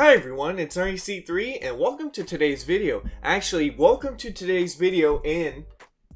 Hi everyone, it's REC3 and welcome to today's video. Actually, welcome to today's video in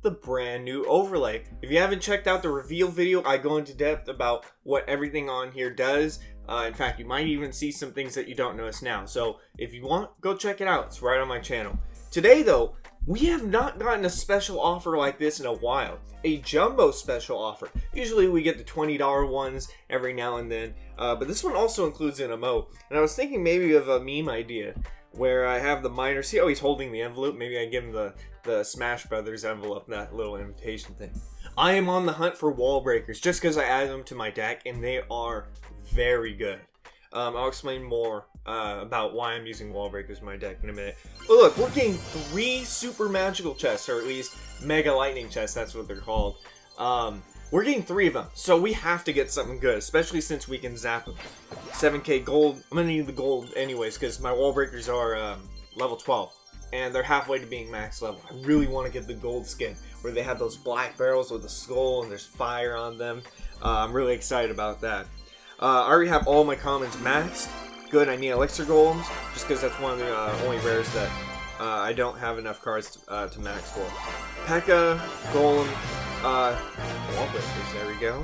the brand new overlay. If you haven't checked out the reveal video, I go into depth about what everything on here does. In fact, you might even see some things that you don't notice now. So if you want, go check it out. It's right on my channel. Today though, we have not gotten a special offer like this in a while. A jumbo special offer. Usually we get the $20 ones every now and then. But this one also includes an emote. And I was thinking maybe of a meme idea where I have the miner. See how he's holding the envelope? Maybe I give him the Smash Brothers envelope, that little invitation thing. I am on the hunt for wall breakers just because I added them to my deck and they are very good. I'll explain more about why I'm using wall breakers in my deck in a minute. But look, we're getting 3 super magical chests, or at least mega lightning chests, that's what they're called. We're getting 3 of them, so we have to get something good, especially since we can zap them. 7k gold. I'm gonna need the gold anyways, because my wall breakers are level 12, and they're halfway to being max level. I really want to get the gold skin, where they have those black barrels with a skull and there's fire on them. I'm really excited about that. I already have all my commons maxed. Good, I need elixir golems, just because that's one of the only rares that I don't have enough cards to max for. P.E.K.K.A, golem, wall breakers, there we go.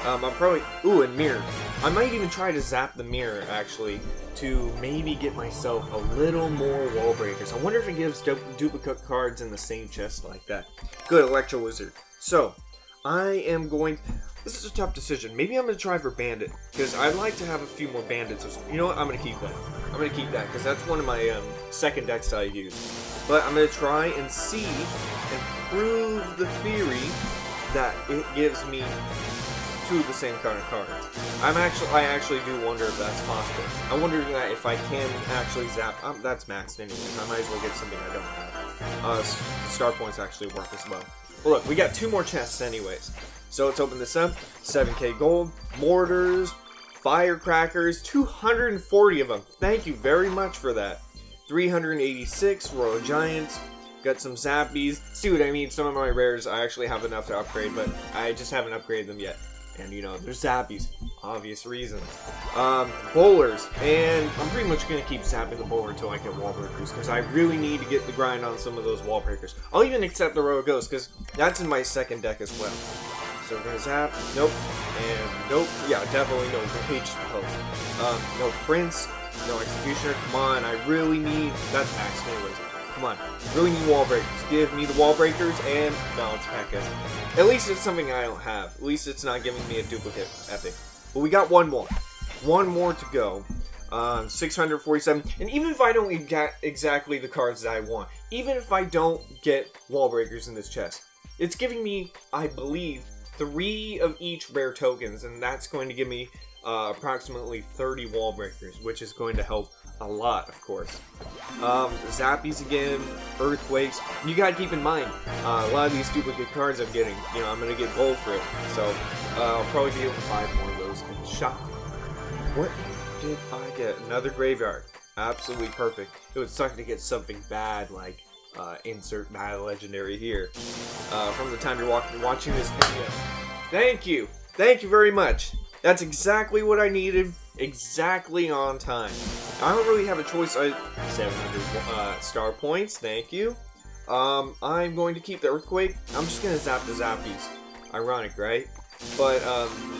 I'm probably, ooh, and mirror. I might even try to zap the mirror, actually, to maybe get myself a little more wall breakers. I wonder if it gives duplicate cards in the same chest like that. Good, Electro Wizard. So, I am going... This is a tough decision. Maybe I'm going to try for Bandit, because I'd like to have a few more Bandits. You know what? I'm going to keep that. I'm going to keep that, because that's one of my second decks that I use. But I'm going to try and see and prove the theory that it gives me 2 of the same kind of cards. I actually do wonder if that's possible. I wonder that if I can actually zap... that's maxed anyways. I might as well get something I don't have. Star points actually work as well. Well, look, we got 2 more chests anyways. So let's open this up. 7k gold, mortars, firecrackers, 240 of them. Thank you very much for that. 386 royal giants. Got some zappies. See what I mean? Some of my rares I actually have enough to upgrade, but I just haven't upgraded them yet. And you know, there's zappies. Obvious reasons. Bowlers. And I'm pretty much going to keep zapping the bowler until I get wall breakers, because I really need to get the grind on some of those wall breakers. I'll even accept the royal ghost, because that's in my second deck as well. So we're gonna zap, nope, and nope, yeah, definitely no rage spells. No prince, no executioner, come on, I really need, that's maxed anyways, come on, really need wall breakers, give me the wall breakers, and no, it's P.E.K.K.A. At least it's something I don't have, at least it's not giving me a duplicate epic. But we got one more to go. 647, and even if I don't get exactly the cards that I want, even if I don't get wall breakers in this chest, it's giving me, I believe, 3 of each rare tokens, and that's going to give me approximately 30 wall breakers, which is going to help a lot, of course. Zappies again, earthquakes. You gotta keep in mind, a lot of these duplicate cards I'm getting, you know, I'm gonna get gold for it, so I'll probably be able to buy more of those in the shop. What did I get? Another graveyard. Absolutely perfect. It would suck to get something bad like insert battle legendary here. From the time you're watching this video. Thank you very much. That's exactly what I needed, exactly on time. I don't really have a choice. 700 star points, thank you. I'm going to keep the earthquake. I'm just gonna zap the zappies. Ironic, right? But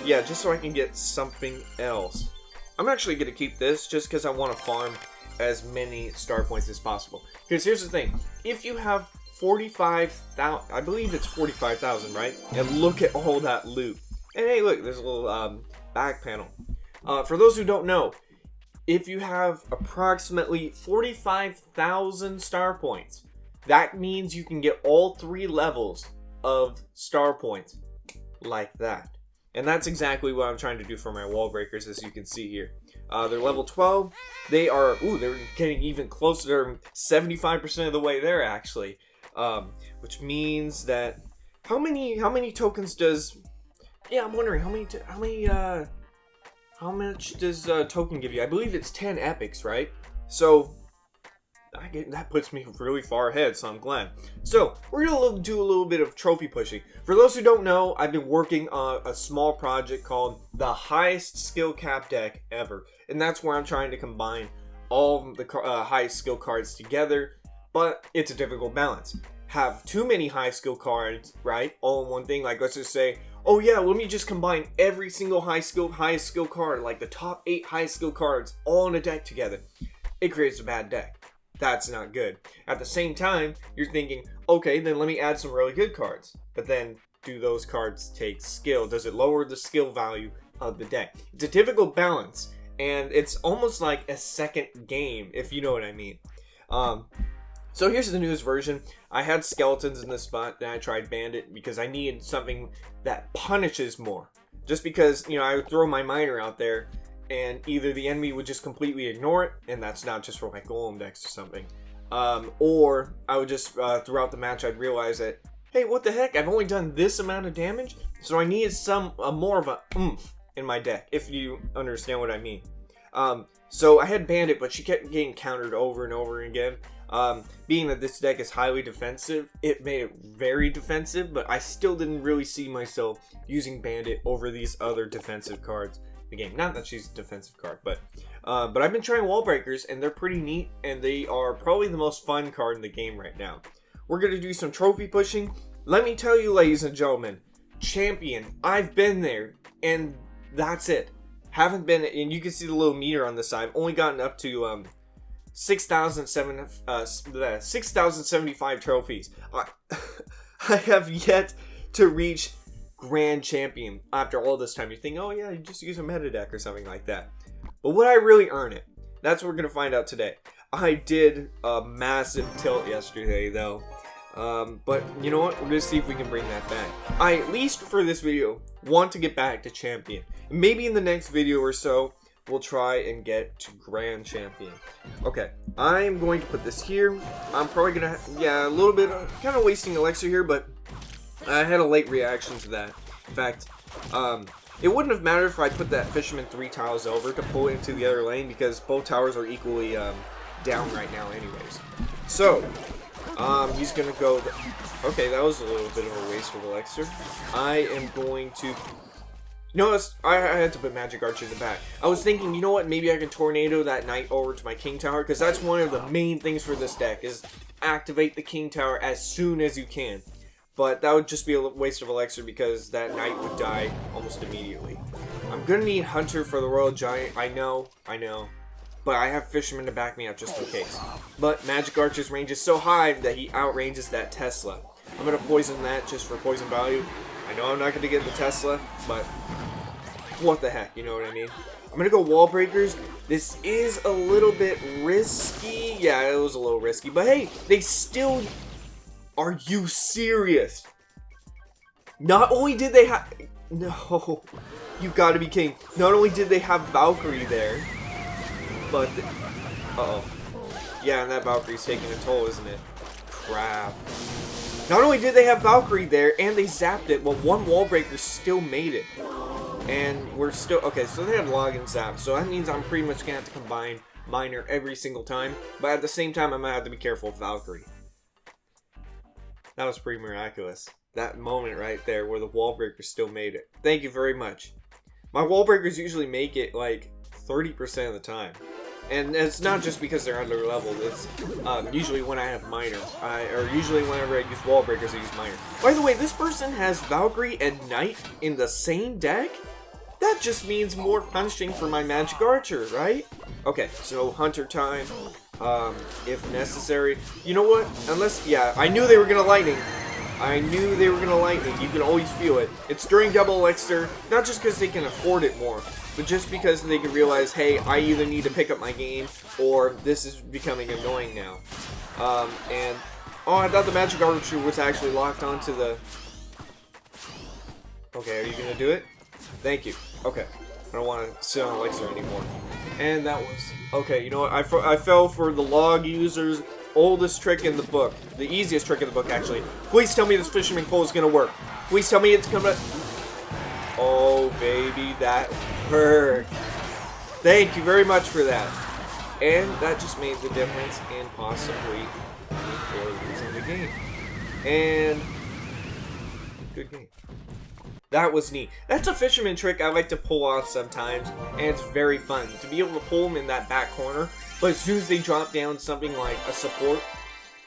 yeah, just so I can get something else. I'm actually gonna keep this just because I want to farm as many star points as possible. Because here's the thing, if you have 45,000, I believe it's 45,000, right? And look at all that loot. And hey, look, there's a little back panel. For those who don't know, if you have approximately 45,000 star points, that means you can get all 3 levels of star points like that. And that's exactly what I'm trying to do for my wall breakers, as you can see here. They're level 12. They are, ooh, they're getting even closer. They're 75% of the way there, actually. Which means that, how many tokens does, yeah, I'm wondering, how much does token give you? I believe it's 10 epics, right? So, that puts me really far ahead, so I'm glad. So, we're going to do a little bit of trophy pushing. For those who don't know, I've been working on a small project called the highest skill cap deck ever. And that's where I'm trying to combine all the high skill cards together, but it's a difficult balance. Have too many high skill cards, right, all in one thing. Like, let's just say, oh yeah, let me just combine every single highest skill card, like the top 8 high skill cards, all in a deck together. It creates a bad deck. That's not good. At the same time, you're thinking, okay, then let me add some really good cards. But then, do those cards take skill? Does it lower the skill value of the deck? It's a difficult balance, and it's almost like a second game, if you know what I mean. So here's the newest version. I had skeletons in this spot, then I tried bandit because I needed something that punishes more. Just because, you know, I would throw my miner out there, and either the enemy would just completely ignore it, and that's not just for my golem decks or something. Or I would just, throughout the match, I'd realize that, hey, what the heck, I've only done this amount of damage? So I needed some, more of a oomph in my deck, if you understand what I mean. So I had bandit, but she kept getting countered over and over again. Being that this deck is highly defensive, it made it very defensive, but I still didn't really see myself using bandit over these other defensive cards in the game. Not that she's a defensive card, but I've been trying wall breakers, and they're pretty neat, and they are probably the most fun card in the game right now. We're going to do some trophy pushing. Let me tell you, ladies and gentlemen, champion, I've been there, and that's it. Haven't been, and you can see the little meter on the side. I've only gotten up to 6,075 trophies. I have yet to reach Grand Champion after all this time. You think, oh yeah, you just use a meta deck or something like that. But would I really earn it? That's what we're going to find out today. I did a massive tilt yesterday though. But you know what? We're going to see if we can bring that back. I, at least for this video, want to get back to Champion. Maybe in the next video or so, we'll try and get to Grand Champion. Okay, I'm going to put this here. I'm probably going to, yeah, a little bit, kind of wasting elixir here, but I had a late reaction to that. In fact, it wouldn't have mattered if I put that Fisherman 3 tiles over to pull it into the other lane, because both towers are equally down right now anyways. So, he's going to go, okay, that was a little bit of a waste of elixir. I am going to, you know, I had to put Magic Archer in the back. I was thinking, you know what, maybe I can tornado that knight over to my King Tower, because that's one of the main things for this deck, is activate the King Tower as soon as you can. But that would just be a waste of elixir, because that knight would die almost immediately. I'm going to need Hunter for the Royal Giant, I know. But I have Fisherman to back me up just in case. But Magic Archer's range is so high that he outranges that Tesla. I'm going to poison that just for poison value. I know I'm not going to get the Tesla, but what the heck, you know what I mean? I'm going to go Wall Breakers. This is a little bit risky. Yeah, it was a little risky. But hey, they still... Are you serious? Not only did they have... No. You gotta be kidding. Not only did they have Valkyrie there, but... Uh-oh. Yeah, and that Valkyrie's taking a toll, isn't it? Crap. Not only did they have Valkyrie there, and they zapped it, but one Wall Breaker still made it. And we're still... Okay, so they had Log and Zap, so that means I'm pretty much gonna have to combine Miner every single time. But at the same time, I'm gonna have to be careful with Valkyrie. That was pretty miraculous. That moment right there where the Wall Breakers still made it. Thank you very much. My Wall Breakers usually make it like 30% of the time. And it's not just because they're under leveled. It's usually when I have Miner. Or usually whenever I use Wall Breakers, I use Miner. By the way, this person has Valkyrie and Knight in the same deck? That just means more punishing for my Magic Archer, right? Okay, so Hunter time. If necessary. You know what? Unless, yeah, I knew they were gonna lightning. You can always feel it. It's during double elixir, not just because they can afford it more, but just because they can realize, hey, I either need to pick up my game, or this is becoming annoying now. And, oh, I thought the Magic Archer was actually locked onto the... Okay, are you gonna do it? Thank you. Okay. I don't want to sit on elixir anymore. And that was... Okay, you know what? I fell for the log user's oldest trick in the book. The easiest trick in the book, actually. Please tell me this Fisherman Pole is going to work. Please tell me it's going to... Oh, baby, that hurt. Thank you very much for that. And that just made the difference in possibly or losing the game. And... Good game. That was neat. That's a fisherman trick I like to pull off sometimes, and it's very fun to be able to pull them in that back corner. But as soon as they drop down something like a support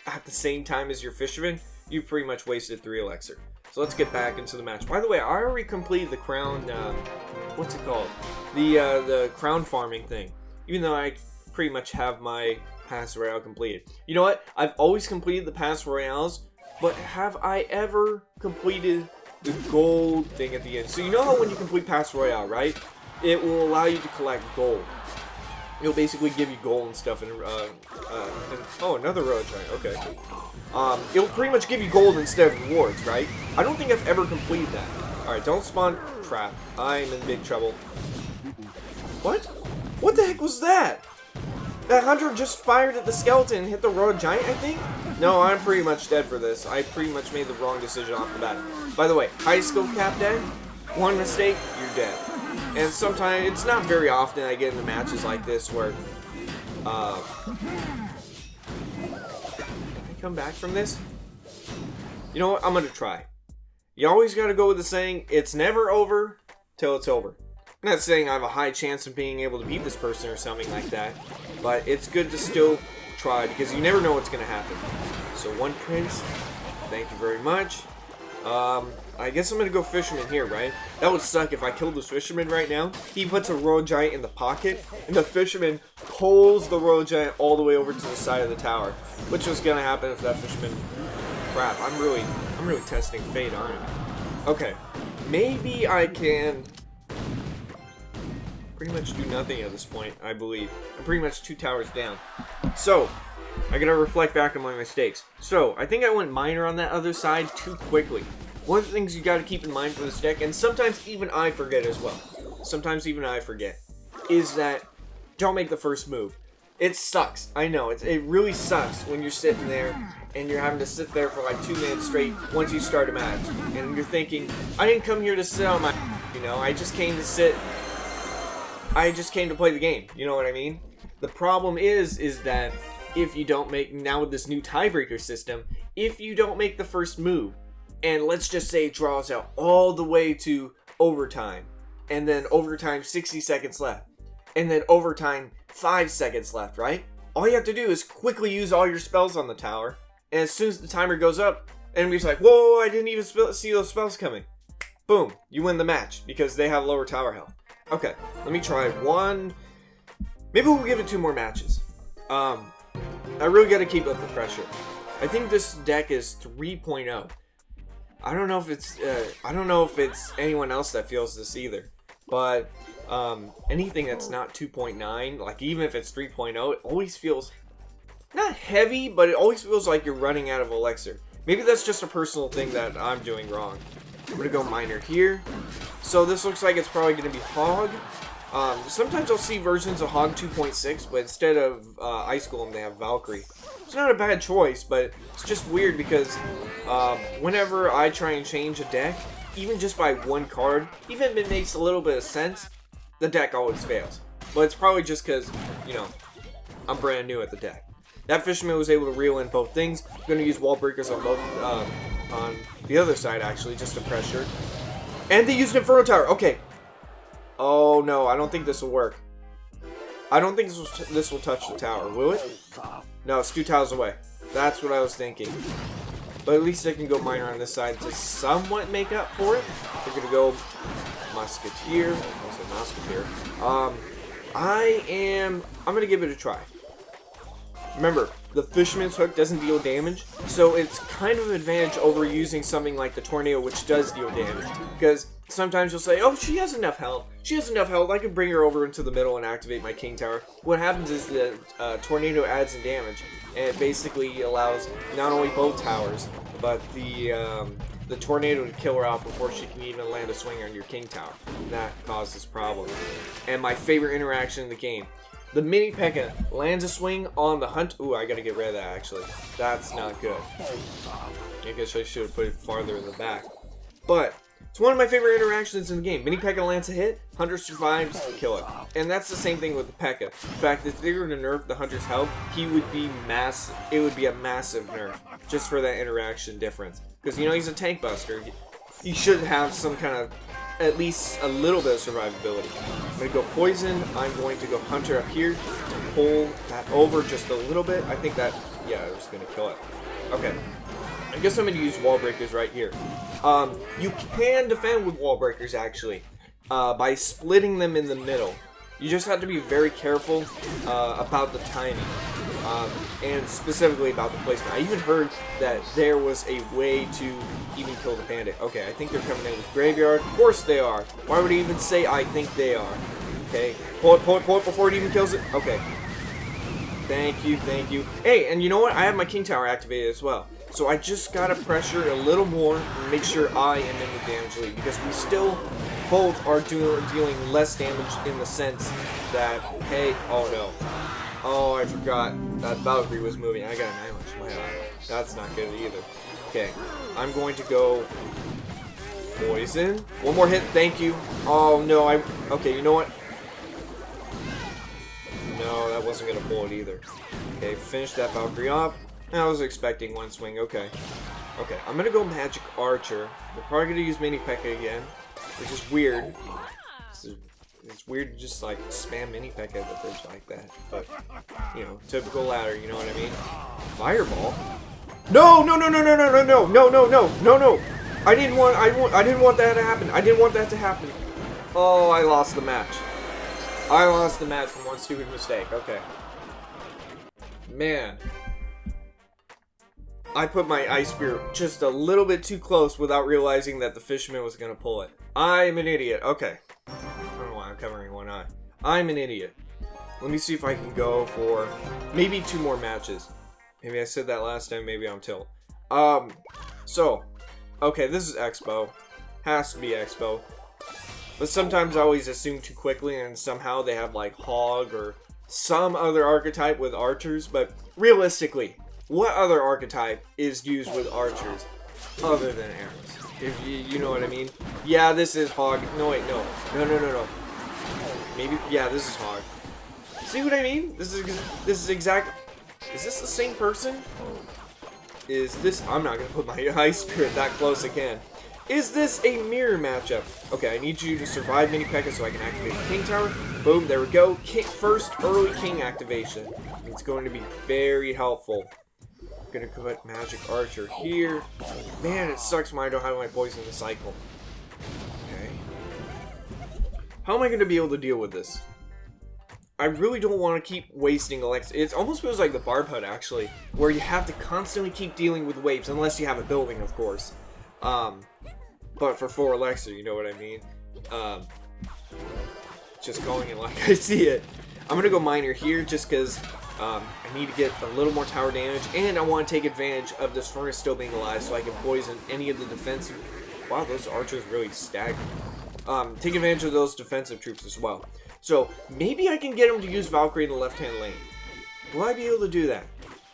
at the same time as your fisherman, you've pretty much wasted 3 elixir. So let's get back into the match. By the way, I already completed the crown, what's it called? The crown farming thing. Even though I pretty much have my pass royale completed. You know what? I've always completed the pass royales, but have I ever completed the gold thing at the end? So you know how when you complete pass royale, right? It will allow you to collect gold. It'll basically give you gold and stuff, and oh, another road giant. Okay. It'll pretty much give you gold instead of rewards, right? I don't think I've ever completed that. All right, don't spawn trap. I'm in big trouble. What? What the heck was that? That hunter just fired at the skeleton and hit the road giant, I think? No, I'm pretty much dead for this. I pretty much made the wrong decision off the bat. By the way, high skill cap dead. One mistake, you're dead. And sometimes, it's not very often I get into matches like this where, can I come back from this? You know what, I'm gonna try. You always gotta go with the saying, it's never over till it's over. I'm not saying I have a high chance of being able to beat this person or something like that, but it's good to still try because you never know what's gonna happen. So one prince, thank you very much. I guess I'm gonna go fisherman here, right? That would suck if I killed this fisherman right now. He puts a royal giant in the pocket, and the fisherman pulls the royal giant all the way over to the side of the tower, which was gonna happen if that fisherman. Crap! I'm really testing fate, aren't I? Okay, maybe I can pretty much do nothing at this point. I believe I'm pretty much 2 towers down. So I gotta reflect back on my mistakes. So I think I went minor on that other side too quickly. One of the things you gotta keep in mind for this deck, and sometimes even I forget as well, is that don't make the first move. It sucks. I know, it really sucks when you're sitting there and you're having to sit there for like 2 minutes straight once you start a match. And you're thinking, I didn't come here to sit on my, you know, I just came to play the game. You know what I mean? The problem is that if you don't make, now with this new tiebreaker system, if you don't make the first move, and let's just say it draws out all the way to overtime, and then overtime 60 seconds left, and then overtime 5 seconds left, right? All you have to do is quickly use all your spells on the tower, and as soon as the timer goes up, enemy's like, whoa, I didn't even see those spells coming. Boom, you win the match, because they have lower tower health. Okay, let me try one. Maybe we'll give it 2 more matches. I really gotta keep up the pressure. I think this deck is 3.0. I don't know if it's anyone else that feels this either, but anything that's not 2.9, like even if it's 3.0, it always feels not heavy, but it always feels like you're running out of elixir. Maybe that's just a personal thing that I'm doing wrong. I'm gonna go minor here. So this looks like it's probably gonna be Hog. Sometimes I'll see versions of Hog 2.6, but instead of Ice Golem, they have Valkyrie. It's not a bad choice, but it's just weird because whenever I try and change a deck, even just by 1 card, even if it makes a little bit of sense, the deck always fails. But it's probably just because, you know, I'm brand new at the deck. That fisherman was able to reel in both things. I'm going to use wall breakers on both, on the other side actually, just to pressure. And they used Inferno Tower. Okay. Oh no, I don't think this will work. I don't think this will touch the tower, will it? No, it's 2 tiles away. That's what I was thinking. But at least I can go minor on this side to somewhat make up for it. We're gonna go Musketeer. I said Musketeer. I'm gonna give it a try. Remember, the Fisherman's Hook doesn't deal damage, so it's kind of an advantage over using something like the Tornado, which does deal damage. Because sometimes you'll say, oh, she has enough health. She has enough health. I can bring her over into the middle and activate my King Tower. What happens is the Tornado adds in damage, and it basically allows not only both towers, but the Tornado to kill her out before she can even land a swing on your King Tower. And that causes problems. And my favorite interaction in the game. The mini P.E.K.K.A. lands a swing on the hunt. Ooh, I gotta get rid of that actually. That's not good. I guess I should have put it farther in the back. But it's one of my favorite interactions in the game. Mini P.E.K.K.A. lands a hit, Hunter survives, kill it. And that's the same thing with the P.E.K.K.A. In fact, if they were to nerf the Hunter's health, he would be massive. It would be a massive nerf just for that interaction difference. Because you know he's a tank buster. he should have some kind of, at least a little bit of survivability. I'm going to go Poison. I'm going to go Hunter up here to pull that over just a little bit. I think that, yeah, I was going to kill it. Okay. I guess I'm going to use Wall Breakers right here. You can defend with Wall Breakers, actually, by splitting them in the middle. You just have to be very careful about the timing, and specifically about the placement. I even heard that there was a way to even kill the bandit. Okay, I think they're coming in with Graveyard. Of course they are. Why would he even say I think they are? Okay, pull it before it even kills it. Okay. Thank you, thank you. Hey, and you know what? I have my King Tower activated as well. So I just gotta pressure a little more and make sure I am in the damage lead, because we still both are dealing less damage in the sense that, hey, oh no. Oh, I forgot that Valkyrie was moving. I got an Eyelash. Wow, that's not good either. Okay, I'm going to go Poison. One more hit, thank you. Oh no, okay, you know what? No, that wasn't gonna pull it either. Okay, finish that Valkyrie off. I was expecting one swing, okay. Okay, I'm gonna go Magic Archer. We're probably gonna use Mini P.E.K.K.A again, which is weird. It's weird to just like spam Mini P.E.K.K.A at the bridge like that. But, you know, typical ladder, you know what I mean? Fireball? No! No, no, no, no, no, no, no, no, no, no, no, no! I didn't want that to happen. I didn't want that to happen. Oh, I lost the match. I lost the match from one stupid mistake. Okay. Man. I put my Ice Spear just a little bit too close without realizing that the Fisherman was going to pull it. I'm an idiot. Okay. I don't know why I'm covering one eye. I'm an idiot. Let me see if I can go for maybe 2 more matches. Maybe I said that last time. Maybe I'm tilt. So, okay, this is Expo. Has to be Expo. But sometimes I always assume too quickly, and somehow they have like Hog or some other archetype with archers. But realistically, what other archetype is used with archers other than arrows? If you know what I mean? Yeah, this is Hog. No, wait, no. No, no, no, no. Maybe, yeah, this is Hog. See what I mean? This is exact. Is this the same person? Is this? I'm not gonna put my Ice Spirit that close again. Is this a mirror matchup? Okay, I need you to survive Mini P.E.K.K.A so I can activate the King Tower. Boom, there we go. First early King activation. It's going to be very helpful. I'm gonna put Magic Archer here. Man, it sucks when I don't have my poison in the cycle. Okay. How am I gonna be able to deal with this? I really don't want to keep wasting Elixir. It almost feels like the Barb Hut, actually, where you have to constantly keep dealing with waves, unless you have a building, of course. But for 4 Elixir, you know what I mean? Just going in like I see it. I'm gonna go Miner here, just because I need to get a little more tower damage, and I want to take advantage of this Furnace still being alive, so I can poison any of the defensive... Wow, those archers really stagger. Take advantage of those defensive troops as well. So, maybe I can get him to use Valkyrie in the left-hand lane. Will I be able to do that?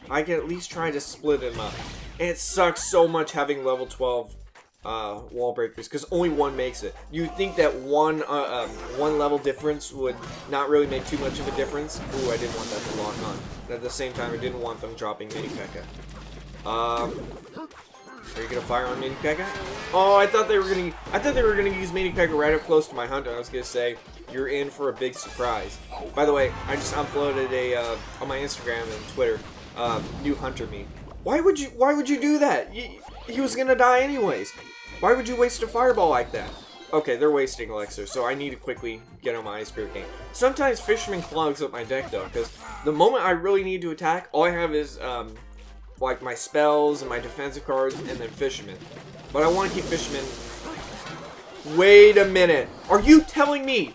I can at least try to split him up. And it sucks so much having level 12 wall breakers, because only one makes it. You'd think that one level difference would not really make too much of a difference. Ooh, I didn't want that to lock on. But at the same time, I didn't want them dropping Mini P.E.K.K.A. Are you gonna fire on Mini P.E.K.K.A? Oh, I thought they were gonna use Mini P.E.K.K.A right up close to my hunter. I was gonna say you're in for a big surprise. By the way, I just uploaded a on my Instagram and Twitter new hunter meme. Why would you do that? He was gonna die anyways. Why would you waste a fireball like that? Okay, they're wasting Elixir, so I need to quickly get on my Ice Spirit game. Sometimes Fisherman clogs up my deck though, because the moment I really need to attack, all I have is like my spells and my defensive cards, and then Fisherman. But I want to keep Fisherman. Wait a minute. Are you telling me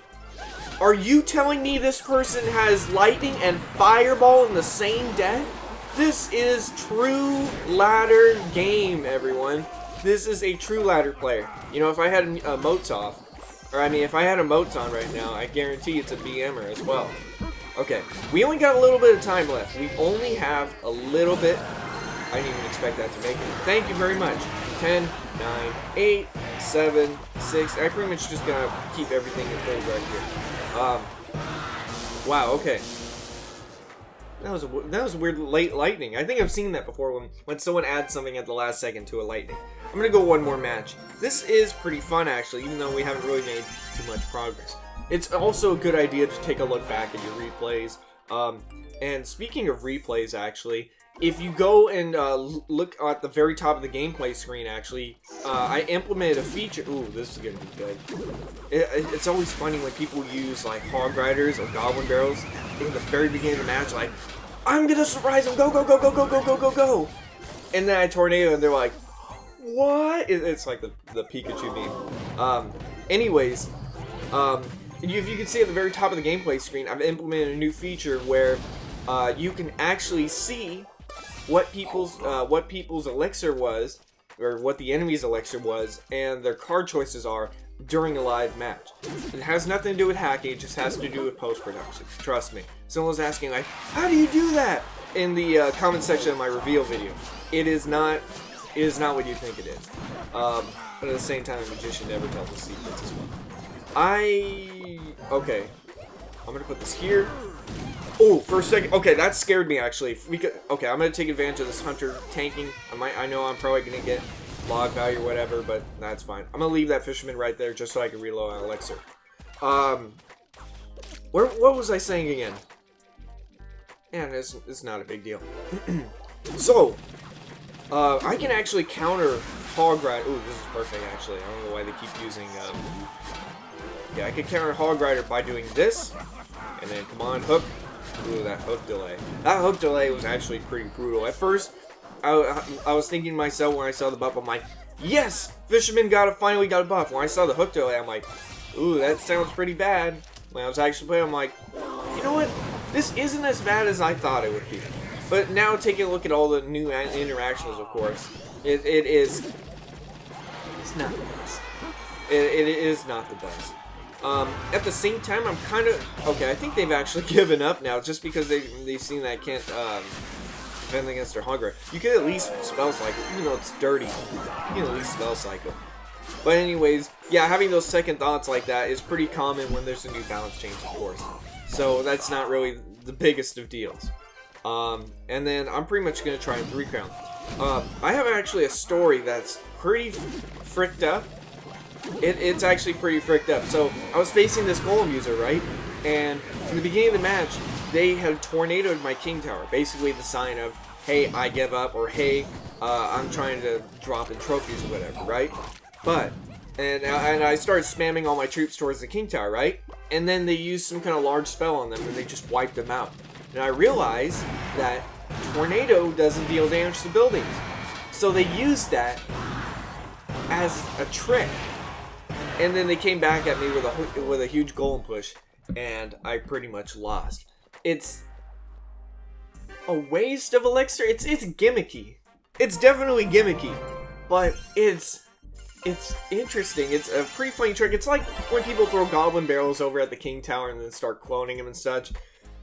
this person has Lightning and Fireball in the same deck? This is true ladder game, everyone. This is a true ladder player. You know, if I had emotes off, or I mean, if I had emotes on right now, I guarantee it's a BMer as well. Okay, we only got a little bit of time left. We only have a little bit. I didn't even expect that to make it. Thank you very much. 10, 9, 8, 7, 6. I pretty much just gonna keep everything in hold right here. Wow, okay. That was a weird late lightning. I think I've seen that before when someone adds something at the last second to a lightning. I'm gonna go one more match. This is pretty fun actually, even though we haven't really made too much progress. It's also a good idea to take a look back at your replays. And speaking of replays, actually, if you go and look at the very top of the gameplay screen, actually, I implemented a feature. Ooh, this is gonna be good. It's always funny when people use like hog riders or goblin barrels in the very beginning of the match, like, I'm gonna surprise them, go, go, go, go, go, go, go, go, go. And then I tornado, and they're like, what? It's like the Pikachu meme. Anyways, if you can see at the very top of the gameplay screen, I've implemented a new feature where you can actually see what people's elixir was, or what the enemy's elixir was, and their card choices are during a live match. It has nothing to do with hacking, it just has to do with post-production. Trust me. Someone was asking, like, how do you do that? In the comment section of my reveal video. It is not what you think it is. But at the same time, a magician never tells the secrets as well. Okay. I'm gonna put this here. Oh, for a second. Okay, that scared me actually. Okay, I'm gonna take advantage of this hunter tanking. I know I'm probably gonna get log value or whatever, but that's fine. I'm gonna leave that fisherman right there just so I can reload on elixir. What was I saying again? And it's not a big deal. So, I can actually counter hog rider. Ooh, this is perfect actually. I don't know why they keep using. Yeah, I can counter hog rider by doing this, and then come on hook. Ooh, that hook delay. That hook delay was actually pretty brutal. At first, I was thinking to myself when I saw the buff, I'm like, yes! Fisherman finally got a buff. When I saw the hook delay, I'm like, ooh, that sounds pretty bad. When I was actually playing, I'm like, you know what? This isn't as bad as I thought it would be. But now taking a look at all the new interactions, of course, it's not the best. It is not the best. At the same time, I'm kind of... Okay, I think they've actually given up now, just because they've seen that I can't defend against their hunger. You can at least spell cycle, even though it's dirty. You can at least spell cycle. But anyways, yeah, having those second thoughts like that is pretty common when there's a new balance change, of course. So that's not really the biggest of deals. And then I'm pretty much going to try and 3-crown. I have actually a story that's pretty fricked up. It's actually pretty fricked up. So I was facing this golem user, right? And in the beginning of the match, they had tornadoed my king tower. Basically the sign of, hey, I give up, or hey, I'm trying to drop in trophies or whatever, right? But, and I started spamming all my troops towards the king tower, right? And then they used some kind of large spell on them and they just wiped them out. And I realized that tornado doesn't deal damage to buildings. So they used that as a trick. And then they came back at me with a huge golem push, and I pretty much lost. It's a waste of elixir. It's gimmicky. It's definitely gimmicky, but it's interesting. It's a pretty funny trick. It's like when people throw goblin barrels over at the king tower and then start cloning them and such.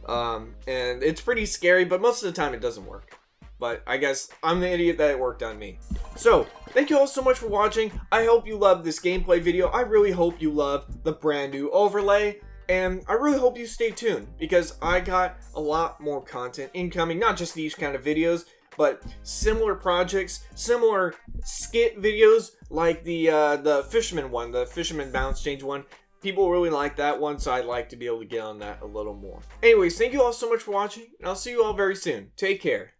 And it's pretty scary, but most of the time it doesn't work. But I guess I'm the idiot that it worked on me. So, thank you all so much for watching. I hope you loved this gameplay video. I really hope you love the brand new overlay. And I really hope you stay tuned, because I got a lot more content incoming. Not just these kind of videos, but similar projects, similar skit videos like the fisherman one, the fisherman balance change one. People really like that one, so I'd like to be able to get on that a little more. Anyways, thank you all so much for watching, and I'll see you all very soon. Take care.